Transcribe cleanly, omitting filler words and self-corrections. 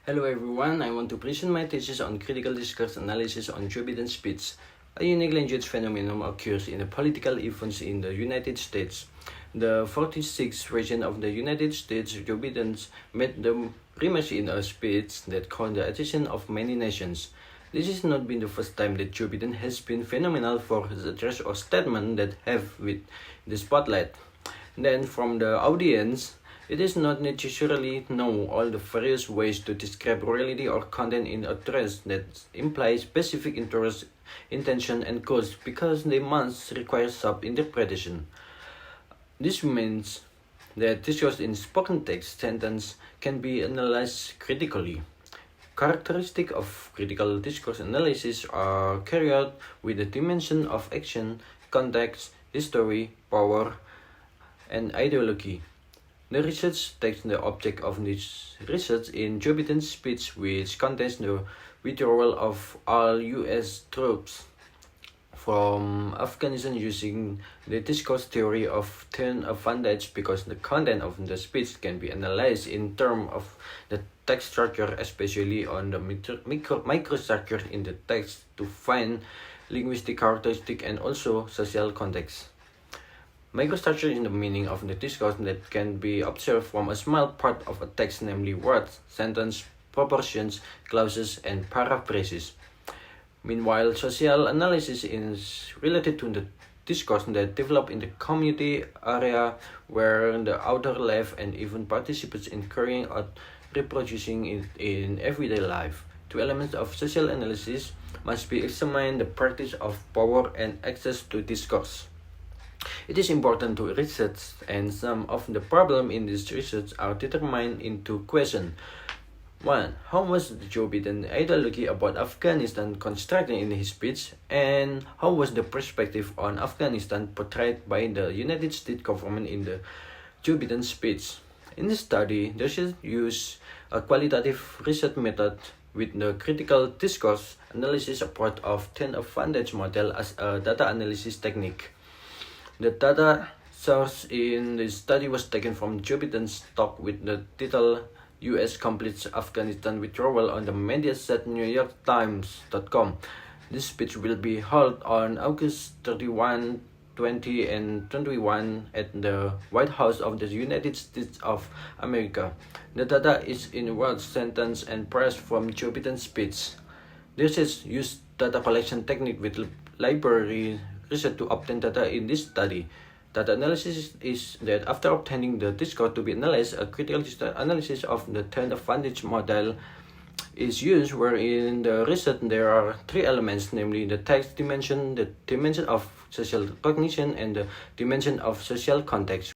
Hello everyone, I want to present my thesis on critical discourse analysis on Joe Biden's speech. A unique language phenomenon occurs in the political events in the United States. The 46th region of the United States, Joe Biden made the premise in a speech that caught the attention of many nations. This has not been the first time that Joe Biden has been phenomenal for his address or statement that have with the spotlight. Then from the audience, it is not necessarily know all the various ways to describe reality or content in address that imply specific interest, intention, and cause because they must require sub-interpretation. This means that discourse in spoken text sentence can be analyzed critically. Characteristics of critical discourse analysis are carried out with the dimension of action, context, history, power, and ideology. The research takes the object of this research in Joe Biden's speech, which contains the withdrawal of all U.S. troops from Afghanistan using the discourse theory of turn advantage because the content of the speech can be analyzed in terms of the text structure, especially on the microstructure in the text to find linguistic characteristics and also social context. Microstructure is the meaning of the discourse that can be observed from a small part of a text, namely words, sentence, proportions, clauses, and paraphrases. Meanwhile, social analysis is related to the discourse that develop in the community area where the author live and even participates in carrying out reproducing it in everyday life. Two elements of social analysis must be examined: the practice of power and access to discourse. It is important to research, and some of the problems in this research are determined into questions. 1. How was Joe Biden's ideology about Afghanistan constructed in his speech, and how was the perspective on Afghanistan portrayed by the United States government in the Joe Biden speech? In this study, the research used a qualitative research method with the critical discourse analysis approach of 10 advantage model as a data analysis technique. The data source in the study was taken from Joe Biden's talk with the title U.S. Completes Afghanistan Withdrawal on the Mediaset NewYorkTimes.com. This speech will be held on August 31, 20, and 21 at the White House of the United States of America. The data is in words, sentence, and press from Joe Biden's speech. This is used data collection technique with library research to obtain data in this study. Data analysis is that after obtaining the discourse to be analyzed, a critical analysis of the 10 advantage model is used, where in the research there are three elements, namely the text dimension, the dimension of social recognition, and the dimension of social context.